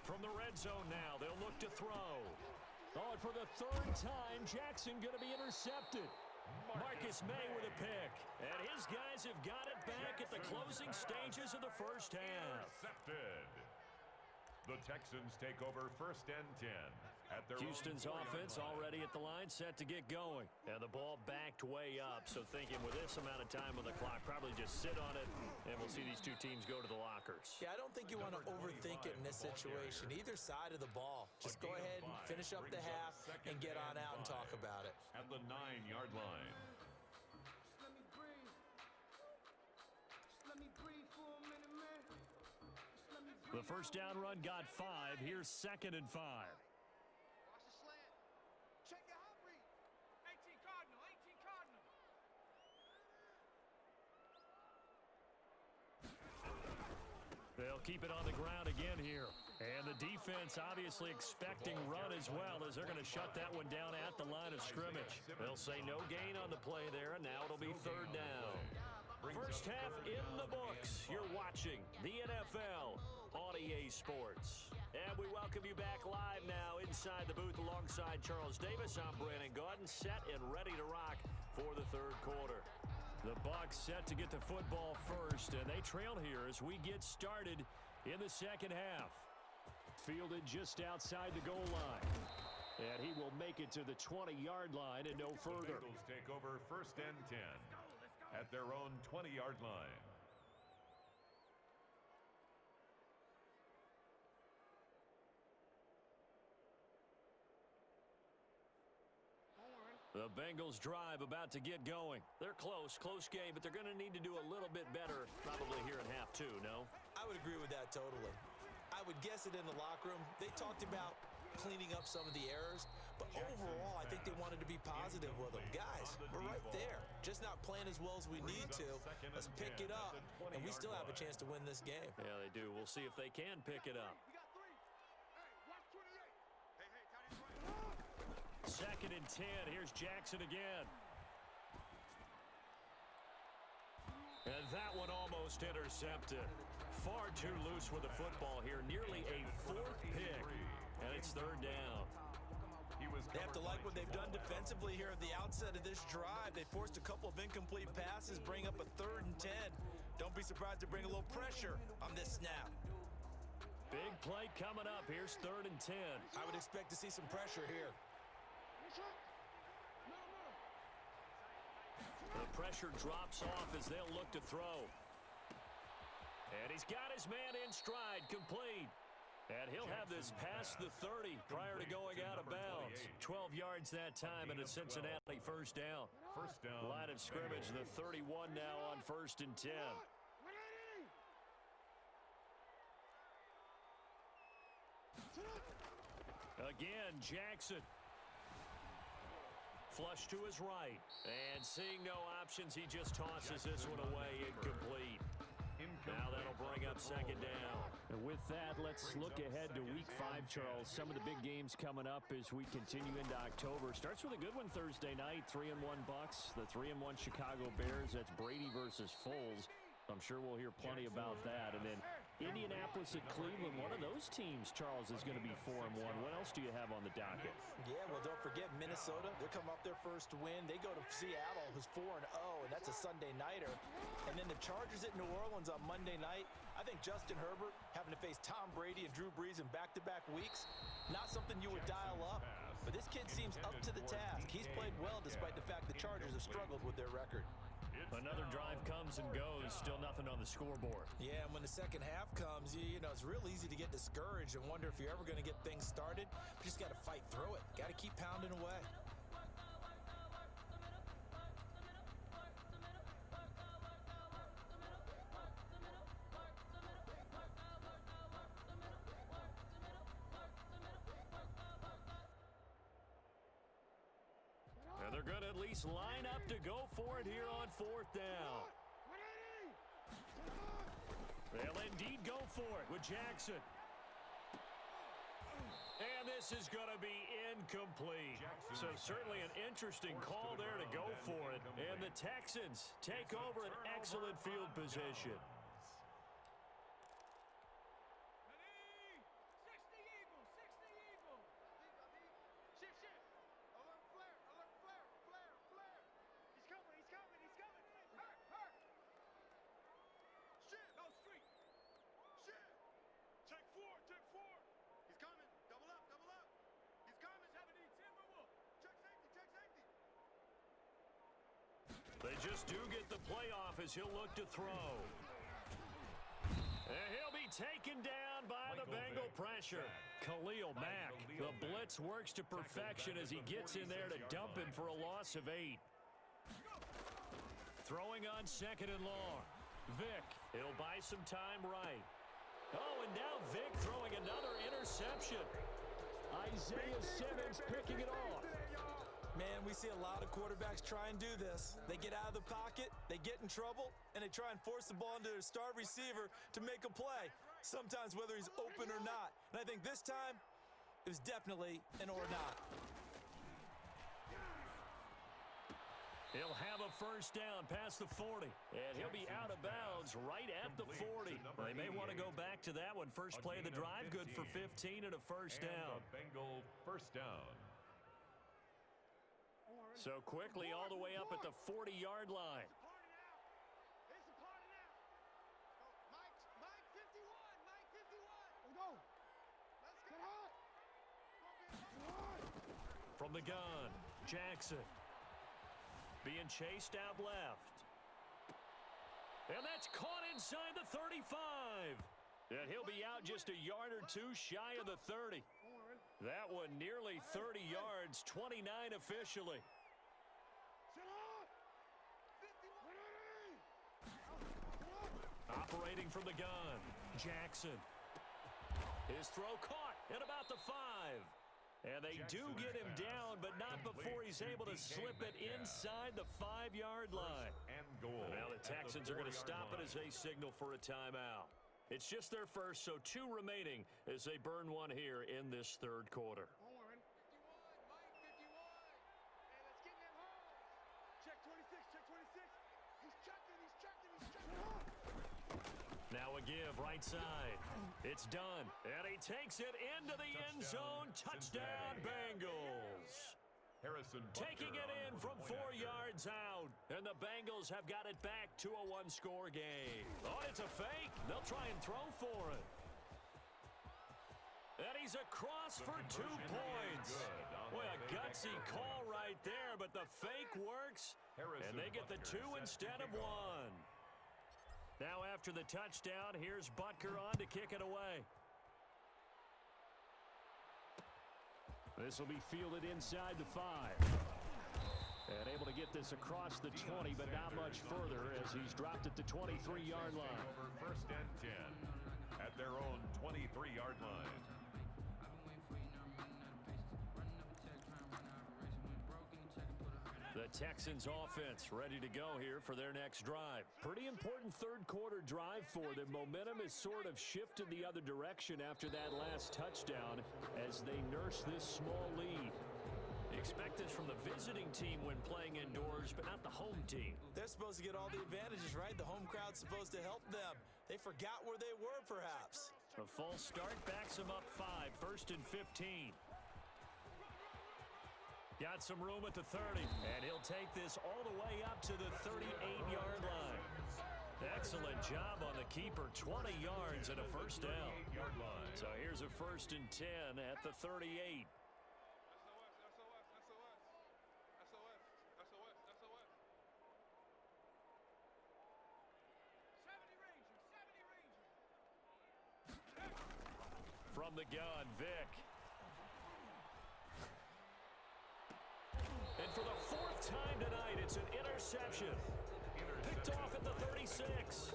From the red zone now, they'll look to throw. Oh, and for the third time, Jackson going to be intercepted. Marcus May with a pick. And his guys have got it back at the closing stages of the first half. Intercepted. The Texans take over 1st and 10. At their Houston's offense already at the line, set to get going. And the ball backed way up, so thinking with this amount of time on the clock, probably just sit on it, and we'll see these two teams go to the lockers. Yeah, I don't think you want to overthink it in this situation. Either side of the ball. Just go ahead and finish up the half and get on out and talk about it. At the 9-yard line. The first down run got 5. Here's 2nd and 5. Watch the slant. Check your hot read. 18 Cardinal, 18 Cardinal. They'll keep it on the ground again here. And the defense obviously expecting run as well, as they're going to shut that one down at the line of scrimmage. They'll say no gain on the play there, and now it'll be 3rd down. First half in the books. You're watching the NFL on EA Sports. And we welcome you back live now inside the booth alongside Charles Davis. I'm Brandon Gaudin, set and ready to rock for the 3rd quarter. The Bucs set to get the football first, and they trail here as we get started in the 2nd half. Fielded just outside the goal line. And he will make it to the 20-yard line and no further. The Bengals take over 1st and 10 at their own 20-yard line. The Bengals drive about to get going. They're close game, but they're going to need to do a little bit better probably here in half 2, no? I would agree with that totally. I would guess it in the locker room. They talked about cleaning up some of the errors, but overall, I think they wanted to be positive with them. Guys, we're right there. Just not playing as well as we need to. Let's pick it up, and we still have a chance to win this game. Yeah, they do. We'll see if they can pick it up. We got 3. Hey, watch 28. Hey, tight end right. 2nd and 10. Here's Jackson again. And that one almost intercepted. Far too loose with the football here. Nearly a 4th pick. And it's 3rd down. They have to like what they've done defensively here at the outset of this drive. They forced a couple of incomplete passes, bring up a 3rd and 10. Don't be surprised to bring a little pressure on this snap. Big play coming up. Here's 3rd and 10. I would expect to see some pressure here. The pressure drops off as they'll look to throw. And he's got his man in stride, complete. And he'll have this past the 30 prior to going out of bounds. 12 yards that time, and a Cincinnati first down. Line of scrimmage, the 31 now on 1st and 10. Again, Jackson. Flush to his right. And seeing no options, he just tosses this one away, incomplete. Now that'll bring up 2nd down. And with that, let's look ahead to Week 5, Charles. Some of the big games coming up as we continue into October. Starts with a good one Thursday night, 3-1 Bucs, the 3-1 Chicago Bears. That's Brady versus Foles. I'm sure we'll hear plenty about that. And then Indianapolis at Cleveland, one of those teams, Charles, is going to be 4-1. What else do you have on the docket? Yeah, well, don't forget Minnesota. They're coming off their first win. They go to Seattle, who's 4-0, and that's a Sunday nighter. And then the Chargers at New Orleans on Monday night. I think Justin Herbert having to face Tom Brady and Drew Brees in back-to-back weeks, not something you would dial up. But this kid seems up to the task. He's played well despite the fact the Chargers have struggled with their record. Another drive comes and goes, still nothing on the scoreboard. Yeah, and when the second half comes, you know, it's real easy to get discouraged and wonder if you're ever going to get things started. You just got to fight through it. Got to keep pounding away. And they're going to at least line up to go for it here on 4th down. They'll indeed go for it with Jackson. And this is going to be incomplete. So certainly an interesting call there to go for it. And the Texans take over an excellent field position. Texans do get the playoff as he'll look to throw. And he'll be taken down by the Bengal pressure. Khalil Mack, the blitz works to perfection as he gets in there to dump him for a loss of 8. Throwing on 2nd and long. Vick, he'll buy some time right. Oh, and now Vick throwing another interception. Isaiah Simmons picking it off. Man, we see a lot of quarterbacks try and do this. They get out of the pocket, they get in trouble, and they try and force the ball into their star receiver to make a play, sometimes whether he's open or not. And I think this time, it was definitely an or not. He'll have a first down past the 40, and he'll be out of bounds right at the 40. They may want to go back to that one. First play of the drive, good for 15 and a first down. Bengal first down. So quickly all the way up at the 40-yard line. It's a party now. Mike 51. Mike 51. Let's go. Let's go. From the gun, Jackson. Being chased out left. And that's caught inside the 35. And he'll be out just a yard or two shy of the 30. That one nearly 30 yards, 29 officially. Operating from the gun, Jackson. His throw caught at about the 5. And they do get him down, but not before he's able to slip it inside the 5-yard line. Now the Texans are going to stop it as they signal for a timeout. It's just their first, so 2 remaining as they burn one here in this third quarter. 51, Mike 51. Hey, let's get in that hole. Check 26, check 26. He's checking. Now a give, right side. It's done, and he takes it into the end zone. Touchdown, Bengals. Harrison Taking it in from 4 yards out, and the Bengals have got it back to a 1-score game. Oh, it's a fake. They'll try and throw for it. And he's across for 2 points. Boy, a gutsy call right there, but the fake works, and they get the 2 instead of 1. Now after the touchdown, here's Butker on to kick it away. This will be fielded inside the 5. And able to get this across the 20, but not much further as he's dropped at the 23-yard line. Over first and 10 at their own 23-yard line. The Texans offense ready to go here for their next drive. Pretty important third quarter drive for them. Momentum has sort of shifted the other direction after that last touchdown as they nurse this small lead. Expect this from the visiting team when playing indoors, but not the home team. They're supposed to get all the advantages, right? The home crowd's supposed to help them. They forgot where they were, perhaps. A false start backs them up 5, first and 15. Got some room at the 30, and he'll take this all the way up to the 38-yard line. Excellent job on the keeper, 20 yards and a first down. So here's a first and 10 at the 38. From the gun, Vick. And for the 4th time tonight, it's an interception. Picked off at the 36.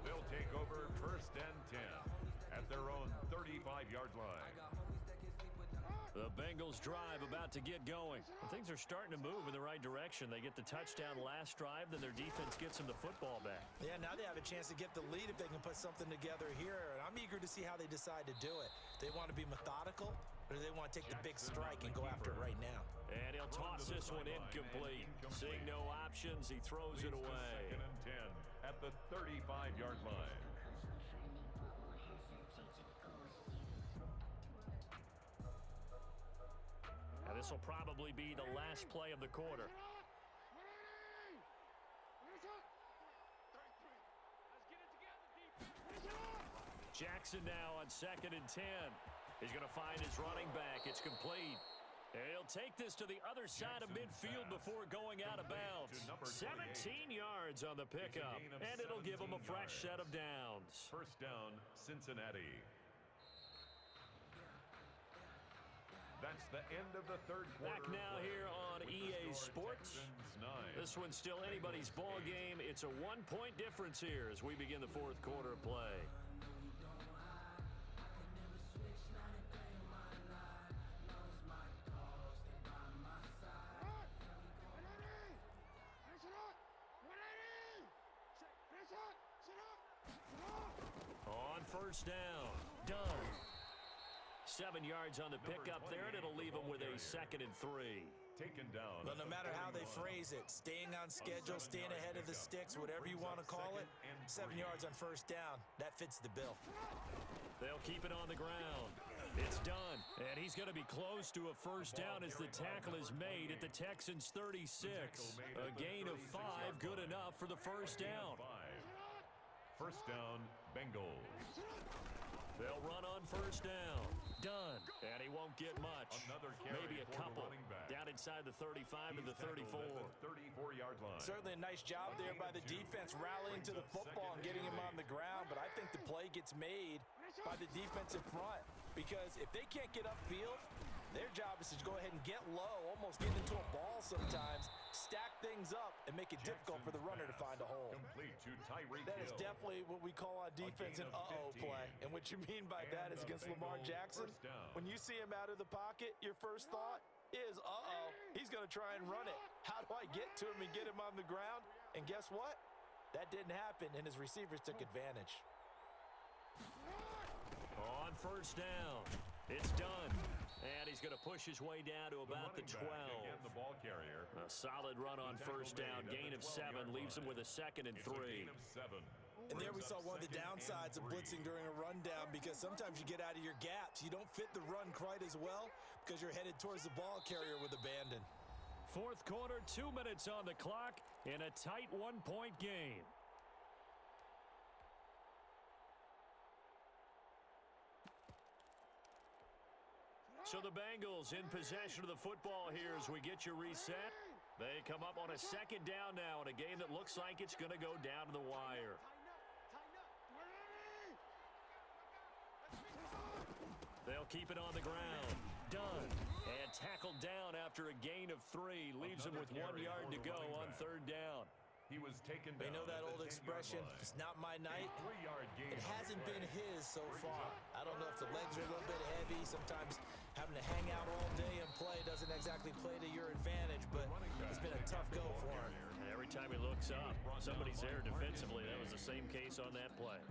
They'll take over first and 10 at their own 35-yard line. The Bengals drive about to get going. Things are starting to move in the right direction. They get the touchdown last drive, then their defense gets them the football back. Yeah, now they have a chance to get the lead if they can put something together here. And I'm eager to see how they decide to do it. They want to be methodical, or do they want to take the big strike and go after it right now? And he'll toss this one incomplete. Seeing no options, he throws it away. Second and 10 at the 35-yard line. Now this will probably be the last play of the quarter. Jackson now on 2nd and 10. He's going to find his running back. It's complete. He'll take this to the other side of midfield before going out of bounds. 17 yards on the pickup, and it'll give him a fresh set of downs. First down, Cincinnati. That's the end of the third quarter. Back now here on EA Sports. This one's still anybody's ball game. It's a 1-point difference here as we begin the fourth quarter of play. On first down, done. 7 yards on the pickup there, and it'll leave him with a 2nd and 3. Taken down. Well, no matter how they phrase it, staying on schedule, staying ahead of the sticks, whatever you want to call it, 7 yards on first down, that fits the bill. They'll keep it on the ground. It's done, and he's going to be close to a first down as the tackle is made at the Texans' 36. A gain of 5, good enough for the first down. First down, Bengals. They'll run on first down. Done. And he won't get much. Maybe a couple. Down inside the 35 to the 34. 34-yard line. Certainly a nice job there by the defense rallying to the football and getting him on the ground, but I think the play gets made by the defensive front because if they can't get upfield, their job is to go ahead and get low, almost get into a ball sometimes, stack things up, and make it difficult for the runner to find a hole. Complete to Tyreek That is Hill. definitely what we call on defense an uh-oh play. And what you mean by that is against Lamar Jackson, when you see him out of the pocket, your first thought is, uh-oh, he's going to try and run it. How do I get to him and get him on the ground? And guess what? That didn't happen, and his receivers took advantage. On first down, it's done. And he's going to push his way down to about the 12. Again, the ball carrier. A solid run on first down. Gain of 7 leaves him with a 2nd and 3. And there we saw one of the downsides of blitzing during a rundown because sometimes you get out of your gaps. You don't fit the run quite as well because you're headed towards the ball carrier with abandon. Fourth quarter, 2 minutes on the clock in a tight 1-point game. So the Bengals in possession of the football here as we get you reset. They come up on a 2nd down now in a game that looks like it's going to go down to the wire. They'll keep it on the ground. Done. And tackled down after a gain of 3. Leaves him with 1 yard to go on 3rd down. He was taken down. They know that old expression, it's not my night. It hasn't been his so far. I don't know if the legs are a little bit heavy. Sometimes having to hang out all day and play doesn't exactly play to your advantage, but it's been a tough go for him. And every time he looks up, somebody's there defensively. That was the same case on that play.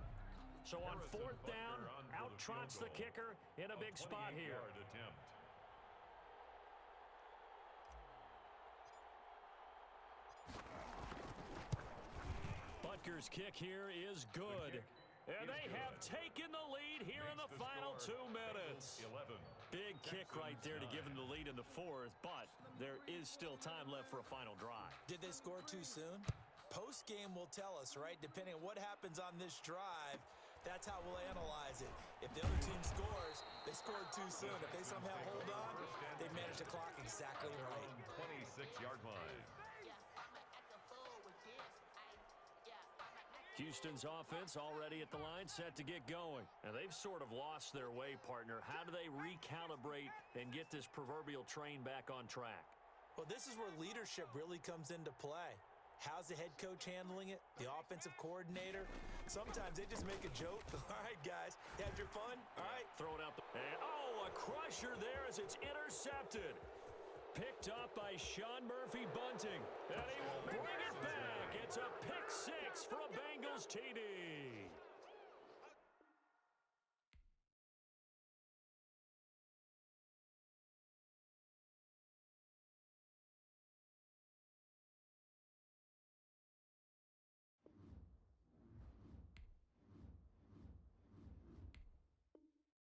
So on 4th down, out trots the kicker in a big spot here. Butker's kick here is good. And they have taken the lead here in the final 2 minutes. Big kick right there to give them the lead in the 4th, but there is still time left for a final drive. Did they score too soon? Post-game will tell us, right? Depending on what happens on this drive, that's how we'll analyze it. If the other team scores, they scored too soon. If they somehow hold on, they managed the clock exactly right. 26-yard line. Houston's offense already at the line, set to get going. And they've sort of lost their way, partner. How do they recalibrate and get this proverbial train back on track? Well, this is where leadership really comes into play. How's the head coach handling it? The offensive coordinator? Sometimes they just make a joke. All right, guys, you had your fun? All right. Throw it out. A crusher there as it's intercepted. Picked up by Sean Murphy-Bunting. And he will bring it back. It's a pick 6 for a Bengals TD.